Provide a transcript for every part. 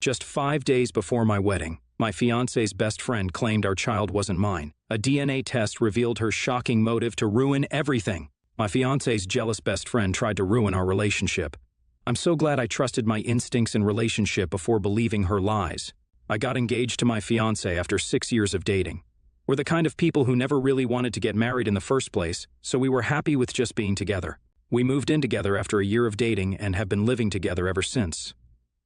Just 5 days before my wedding, my fiancé's best friend claimed our child wasn't mine. A DNA test revealed her shocking motive to ruin everything. My fiancé's jealous best friend tried to ruin our relationship. I'm so glad I trusted my instincts in relationship before believing her lies. I got engaged to my fiancé after 6 years of dating. We're the kind of people who never really wanted to get married in the first place, so we were happy with just being together. We moved in together after a year of dating and have been living together ever since.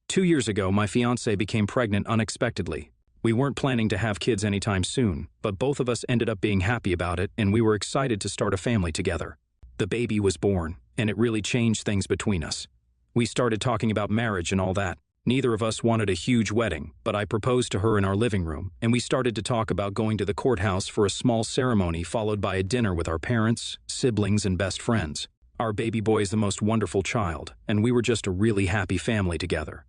2 years ago, my fiancée became pregnant unexpectedly. We weren't planning to have kids anytime soon, but both of us ended up being happy about it, and we were excited to start a family together. The baby was born, and it really changed things between us. We started talking about marriage and all that. Neither of us wanted a huge wedding, but I proposed to her in our living room, and we started to talk about going to the courthouse for a small ceremony followed by a dinner with our parents, siblings, and best friends. Our baby boy is the most wonderful child, and we were just a really happy family together.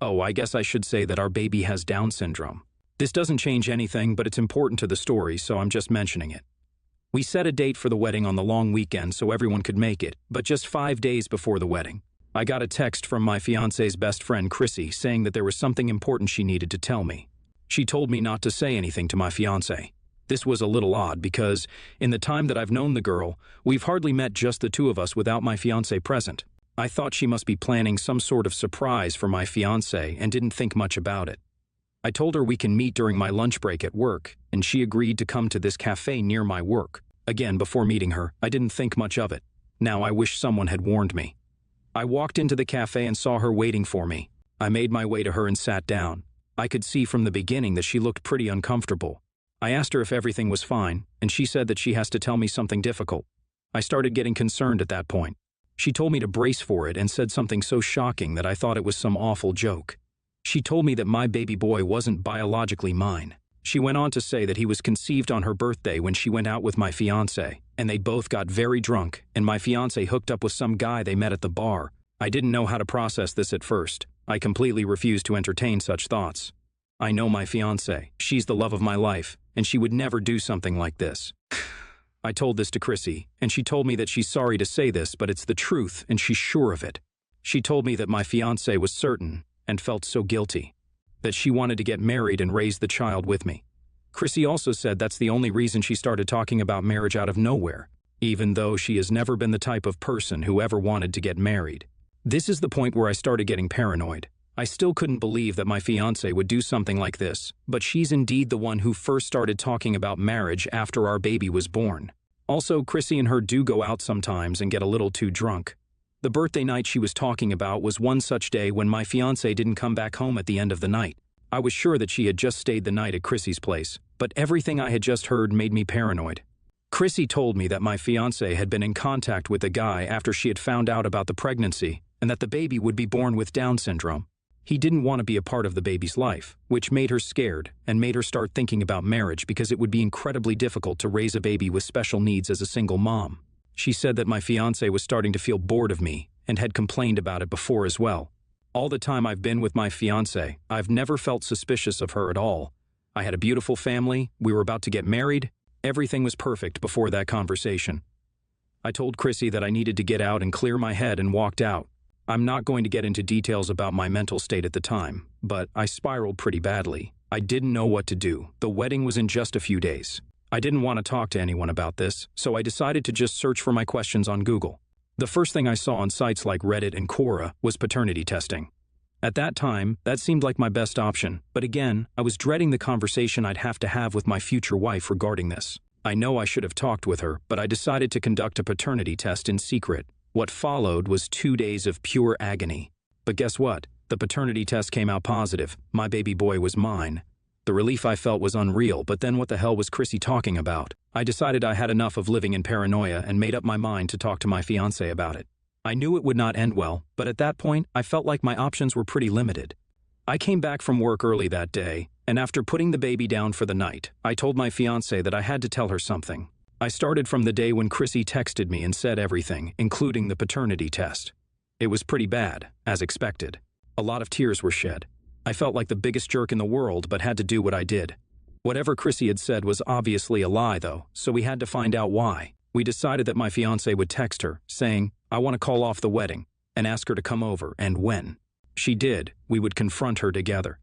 Oh, I guess I should say that our baby has Down syndrome. This doesn't change anything, but it's important to the story, so I'm just mentioning it. We set a date for the wedding on the long weekend so everyone could make it, but just 5 days before the wedding, I got a text from my fiancé's best friend Chrissy saying that there was something important she needed to tell me. She told me not to say anything to my fiancé. This was a little odd because, in the time that I've known the girl, we've hardly met just the two of us without my fiancé present. I thought she must be planning some sort of surprise for my fiancé and didn't think much about it. I told her we can meet during my lunch break at work, and she agreed to come to this cafe near my work. Again, before meeting her, I didn't think much of it. Now I wish someone had warned me. I walked into the cafe and saw her waiting for me. I made my way to her and sat down. I could see from the beginning that she looked pretty uncomfortable. I asked her if everything was fine, and she said that she has to tell me something difficult. I started getting concerned at that point. She told me to brace for it and said something so shocking that I thought it was some awful joke. She told me that my baby boy wasn't biologically mine. She went on to say that he was conceived on her birthday when she went out with my fiancé, and they both got very drunk, and my fiancé hooked up with some guy they met at the bar. I didn't know how to process this at first. I completely refused to entertain such thoughts. I know my fiancé. She's the love of my life, and she would never do something like this. I told this to Chrissy, and she told me that she's sorry to say this, but it's the truth, and she's sure of it. She told me that my fiancé was certain, and felt so guilty, that she wanted to get married and raise the child with me. Chrissy also said that's the only reason she started talking about marriage out of nowhere, even though she has never been the type of person who ever wanted to get married. This is the point where I started getting paranoid. I still couldn't believe that my fiancé would do something like this, but she's indeed the one who first started talking about marriage after our baby was born. Also, Chrissy and her do go out sometimes and get a little too drunk. The birthday night she was talking about was one such day when my fiancé didn't come back home at the end of the night. I was sure that she had just stayed the night at Chrissy's place, but everything I had just heard made me paranoid. Chrissy told me that my fiancé had been in contact with a guy after she had found out about the pregnancy and that the baby would be born with Down syndrome. He didn't want to be a part of the baby's life, which made her scared and made her start thinking about marriage because it would be incredibly difficult to raise a baby with special needs as a single mom. She said that my fiancé was starting to feel bored of me and had complained about it before as well. All the time I've been with my fiancé, I've never felt suspicious of her at all. I had a beautiful family, we were about to get married, everything was perfect before that conversation. I told Chrissy that I needed to get out and clear my head and walked out. I'm not going to get into details about my mental state at the time, but I spiraled pretty badly. I didn't know what to do. The wedding was in just a few days. I didn't want to talk to anyone about this, so I decided to just search for my questions on Google. The first thing I saw on sites like Reddit and Quora was paternity testing. At that time, that seemed like my best option, but again, I was dreading the conversation I'd have to have with my future wife regarding this. I know I should have talked with her, but I decided to conduct a paternity test in secret. What followed was 2 days of pure agony. But guess what? The paternity test came out positive. My baby boy was mine. The relief I felt was unreal, but then what the hell was Chrissy talking about? I decided I had enough of living in paranoia and made up my mind to talk to my fiancé about it. I knew it would not end well, but at that point, I felt like my options were pretty limited. I came back from work early that day, and after putting the baby down for the night, I told my fiancé that I had to tell her something. I started from the day when Chrissy texted me and said everything, including the paternity test. It was pretty bad, as expected. A lot of tears were shed. I felt like the biggest jerk in the world, but had to do what I did. Whatever Chrissy had said was obviously a lie, though, so we had to find out why. We decided that my fiancé would text her, saying, "I want to call off the wedding," and ask her to come over, and when. She did. We would confront her together.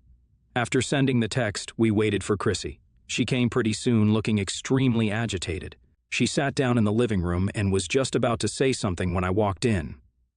After sending the text, we waited for Chrissy. She came pretty soon, looking extremely agitated. She sat down in the living room and was just about to say something when I walked in.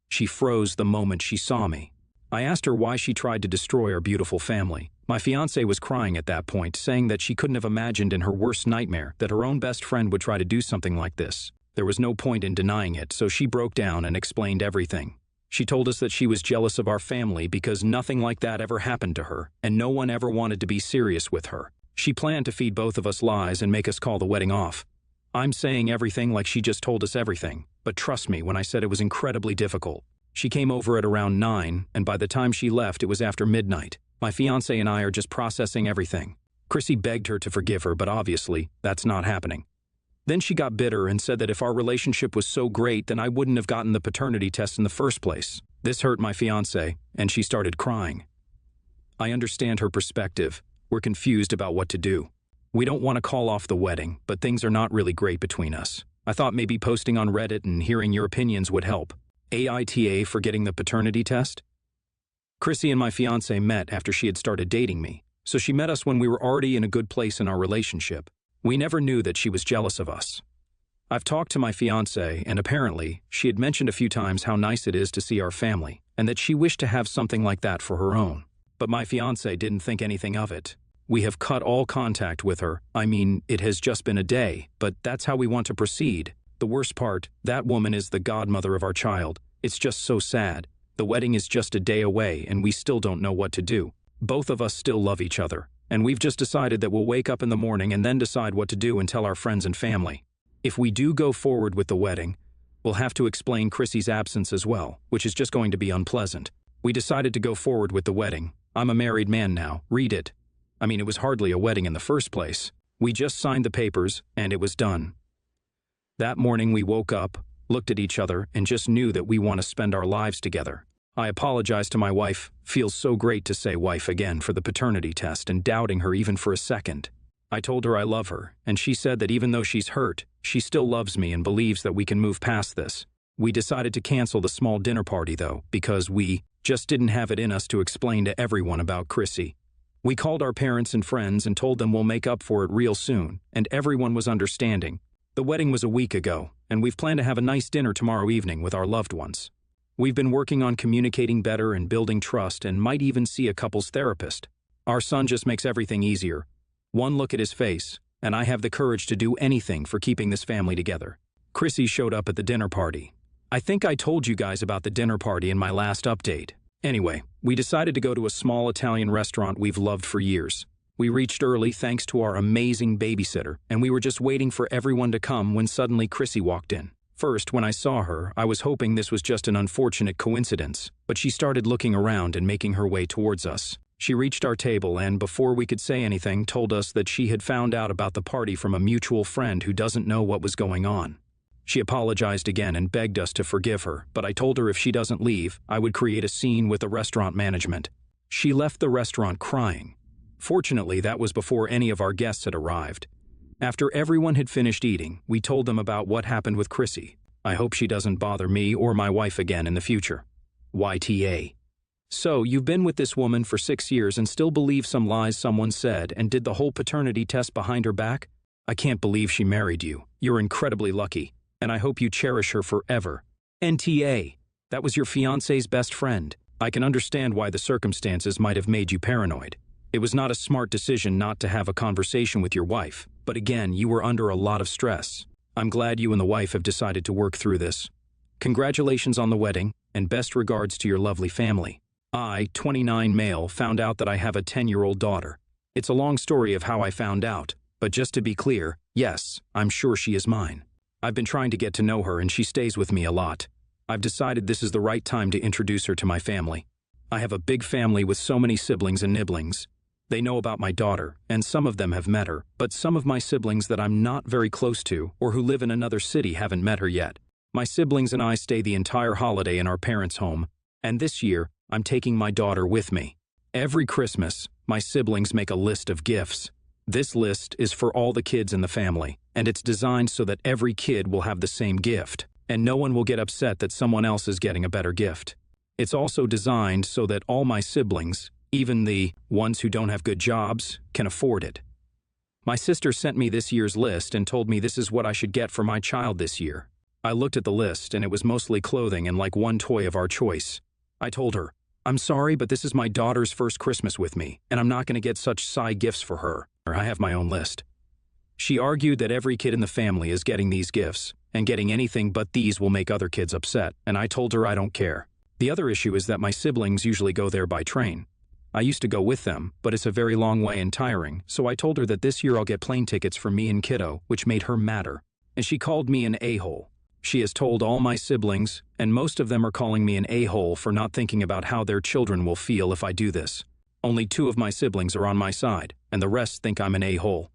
She froze the moment she saw me. I asked her why she tried to destroy our beautiful family. My fiancée was crying at that point, saying that she couldn't have imagined in her worst nightmare that her own best friend would try to do something like this. There was no point in denying it, so she broke down and explained everything. She told us that she was jealous of our family because nothing like that ever happened to her, and no one ever wanted to be serious with her. She planned to feed both of us lies and make us call the wedding off. I'm saying everything like she just told us everything, but trust me when I said it was incredibly difficult. She came over at around 9, and by the time she left, it was after midnight. My fiancé and I are just processing everything. Chrissy begged her to forgive her, but obviously, that's not happening. Then she got bitter and said that if our relationship was so great, then I wouldn't have gotten the paternity test in the first place. This hurt my fiancé, and she started crying. I understand her perspective. We're confused about what to do. We don't want to call off the wedding, but things are not really great between us. I thought maybe posting on Reddit and hearing your opinions would help. AITA for getting the paternity test? Chrissy and my fiancé met after she had started dating me, so she met us when we were already in a good place in our relationship. We never knew that she was jealous of us. I've talked to my fiancé, and apparently, she had mentioned a few times how nice it is to see our family, and that she wished to have something like that for her own. But my fiancé didn't think anything of it. We have cut all contact with her. I mean, it has just been a day, but that's how we want to proceed. The worst part, that woman is the godmother of our child. It's just so sad. The wedding is just a day away, and we still don't know what to do. Both of us still love each other, and we've just decided that we'll wake up in the morning and then decide what to do and tell our friends and family. If we do go forward with the wedding, we'll have to explain Chrissy's absence as well, which is just going to be unpleasant. We decided to go forward with the wedding. I'm a married man now. Read it. I mean, it was hardly a wedding in the first place. We just signed the papers, and it was done. That morning we woke up, looked at each other, and just knew that we want to spend our lives together. I apologized to my wife. Feels so great to say wife again for the paternity test and doubting her even for a second. I told her I love her, and she said that even though she's hurt, she still loves me and believes that we can move past this. We decided to cancel the small dinner party, though, because we just didn't have it in us to explain to everyone about Chrissy. We called our parents and friends and told them we'll make up for it real soon, and everyone was understanding. The wedding was a week ago, and we've planned to have a nice dinner tomorrow evening with our loved ones. We've been working on communicating better and building trust and might even see a couples therapist. Our son just makes everything easier. One look at his face, and I have the courage to do anything for keeping this family together. Chrissy showed up at the dinner party. I think I told you guys about the dinner party in my last update. Anyway, we decided to go to a small Italian restaurant we've loved for years. We reached early thanks to our amazing babysitter, and we were just waiting for everyone to come when suddenly Chrissy walked in. First, when I saw her, I was hoping this was just an unfortunate coincidence, but she started looking around and making her way towards us. She reached our table and, before we could say anything, told us that she had found out about the party from a mutual friend who doesn't know what was going on. She apologized again and begged us to forgive her, but I told her if she doesn't leave, I would create a scene with the restaurant management. She left the restaurant crying. Fortunately, that was before any of our guests had arrived. After everyone had finished eating, we told them about what happened with Chrissy. I hope she doesn't bother me or my wife again in the future. YTA. So, you've been with this woman for 6 years and still believe some lies someone said and did the whole paternity test behind her back? I can't believe she married you. You're incredibly lucky, and I hope you cherish her forever. NTA. That was your fiancé's best friend. I can understand why the circumstances might have made you paranoid. It was not a smart decision not to have a conversation with your wife, but again, you were under a lot of stress. I'm glad you and the wife have decided to work through this. Congratulations on the wedding, and best regards to your lovely family. I, 29 male, found out that I have a 10-year-old daughter. It's a long story of how I found out, but just to be clear, yes, I'm sure she is mine. I've been trying to get to know her and she stays with me a lot. I've decided this is the right time to introduce her to my family. I have a big family with so many siblings and nibblings. They know about my daughter, and some of them have met her, but some of my siblings that I'm not very close to or who live in another city haven't met her yet. My siblings and I stay the entire holiday in our parents' home, and this year, I'm taking my daughter with me. Every Christmas, my siblings make a list of gifts. This list is for all the kids in the family, and it's designed so that every kid will have the same gift, and no one will get upset that someone else is getting a better gift. It's also designed so that all my siblings, even the ones who don't have good jobs, can afford it. My sister sent me this year's list and told me this is what I should get for my child this year. I looked at the list and it was mostly clothing and like one toy of our choice. I told her, "I'm sorry, but this is my daughter's first Christmas with me, and I'm not going to get such side gifts for her. I have my own list." She argued that every kid in the family is getting these gifts, and getting anything but these will make other kids upset, and I told her I don't care. The other issue is that my siblings usually go there by train. I used to go with them, but it's a very long way and tiring, so I told her that this year I'll get plane tickets for me and kiddo, which made her madder. And she called me an a-hole. She has told all my siblings, and most of them are calling me an a-hole for not thinking about how their children will feel if I do this. Only 2 of my siblings are on my side, and the rest think I'm an a-hole.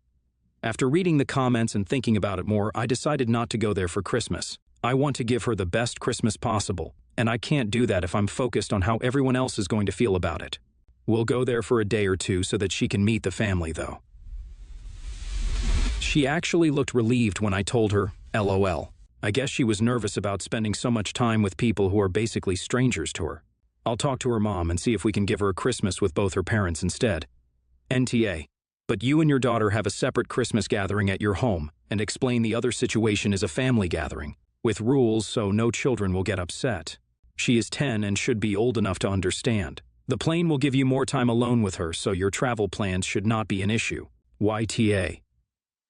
After reading the comments and thinking about it more, I decided not to go there for Christmas. I want to give her the best Christmas possible, and I can't do that if I'm focused on how everyone else is going to feel about it. We'll go there for a day or 2 so that she can meet the family, though. She actually looked relieved when I told her, LOL. I guess she was nervous about spending so much time with people who are basically strangers to her. I'll talk to her mom and see if we can give her a Christmas with both her parents instead. NTA. But you and your daughter have a separate Christmas gathering at your home, and explain the other situation is a family gathering, with rules so no children will get upset. She is 10 and should be old enough to understand. The plane will give you more time alone with her, so your travel plans should not be an issue. YTA.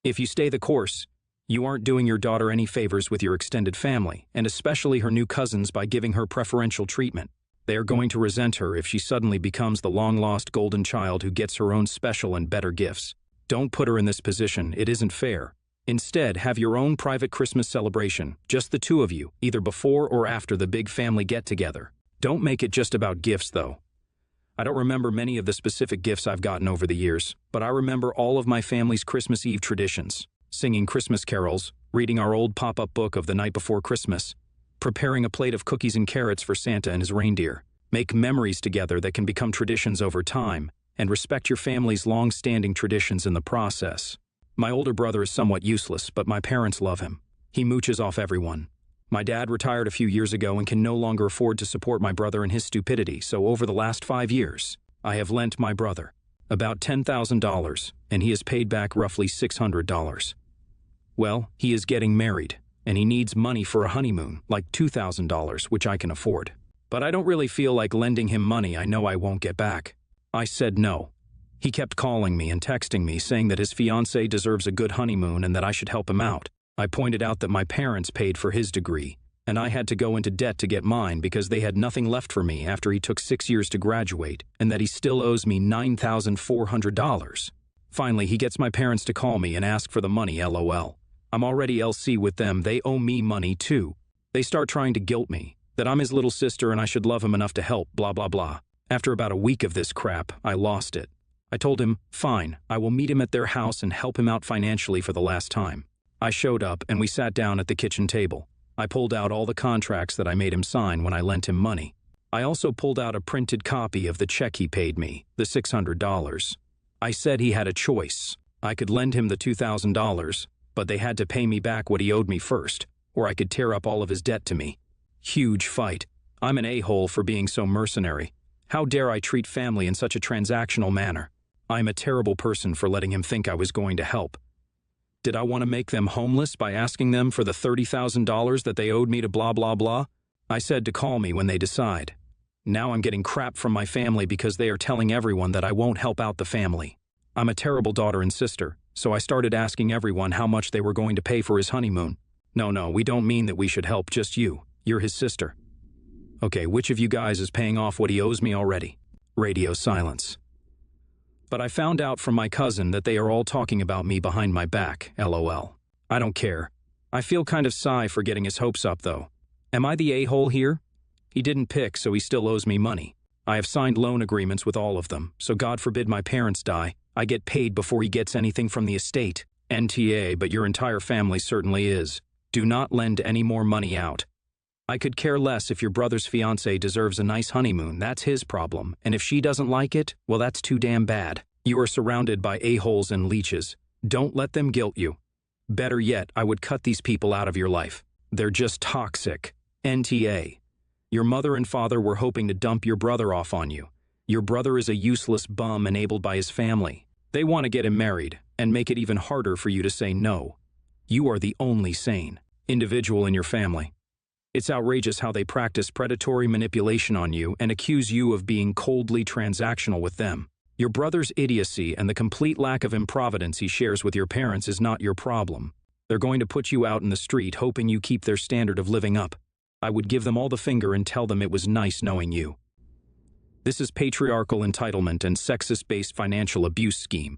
If you stay the course, you aren't doing your daughter any favors with your extended family, and especially her new cousins by giving her preferential treatment. They are going to resent her if she suddenly becomes the long-lost golden child who gets her own special and better gifts. Don't put her in this position, it isn't fair. Instead, have your own private Christmas celebration, just the 2 of you, either before or after the big family get-together. Don't make it just about gifts, though. I don't remember many of the specific gifts I've gotten over the years, but I remember all of my family's Christmas Eve traditions. Singing Christmas carols, reading our old pop-up book of the night before Christmas, preparing a plate of cookies and carrots for Santa and his reindeer. Make memories together that can become traditions over time, and respect your family's long-standing traditions in the process. My older brother is somewhat useless, but my parents love him. He mooches off everyone. My dad retired a few years ago and can no longer afford to support my brother in his stupidity, so over the last 5 years, I have lent my brother about $10,000, and he has paid back roughly $600. Well, he is getting married, and he needs money for a honeymoon, like $2,000, which I can afford. But I don't really feel like lending him money I know I won't get back. I said no. He kept calling me and texting me saying that his fiancée deserves a good honeymoon and that I should help him out. I pointed out that my parents paid for his degree, and I had to go into debt to get mine because they had nothing left for me after he took 6 years to graduate, and that he still owes me $9,400. Finally, he gets my parents to call me and ask for the money, LOL. I'm already LC with them, they owe me money too. They start trying to guilt me, that I'm his little sister and I should love him enough to help, blah blah blah. After about a week of this crap, I lost it. I told him, fine, I will meet him at their house and help him out financially for the last time. I showed up and we sat down at the kitchen table. I pulled out all the contracts that I made him sign when I lent him money. I also pulled out a printed copy of the check he paid me, the $600. I said he had a choice. I could lend him the $2,000, but they had to pay me back what he owed me first, or I could tear up all of his debt to me. Huge fight. I'm an a-hole for being so mercenary. How dare I treat family in such a transactional manner? I'm a terrible person for letting him think I was going to help. Did I want to make them homeless by asking them for the $30,000 that they owed me to blah blah blah? I said to call me when they decide. Now I'm getting crap from my family because they are telling everyone that I won't help out the family. I'm a terrible daughter and sister, so I started asking everyone how much they were going to pay for his honeymoon. No, we don't mean that we should help, just you. You're his sister. Okay, which of you guys is paying off what he owes me already? Radio silence. But I found out from my cousin that they are all talking about me behind my back, LOL. I don't care. I feel kind of sigh for getting his hopes up, though. Am I the a-hole here? He didn't pick, so he still owes me money. I have signed loan agreements with all of them, so God forbid my parents die, I get paid before he gets anything from the estate. NTA, but your entire family certainly is. Do not lend any more money out. I could care less if your brother's fiancée deserves a nice honeymoon, that's his problem, and if she doesn't like it, well, that's too damn bad. You are surrounded by a-holes and leeches. Don't let them guilt you. Better yet, I would cut these people out of your life. They're just toxic. NTA. Your mother and father were hoping to dump your brother off on you. Your brother is a useless bum enabled by his family. They want to get him married and make it even harder for you to say no. You are the only sane individual in your family. It's outrageous how they practice predatory manipulation on you and accuse you of being coldly transactional with them. Your brother's idiocy and the complete lack of improvidence he shares with your parents is not your problem. They're going to put you out in the street hoping you keep their standard of living up. I would give them all the finger and tell them it was nice knowing you. This is patriarchal entitlement and sexist-based financial abuse scheme.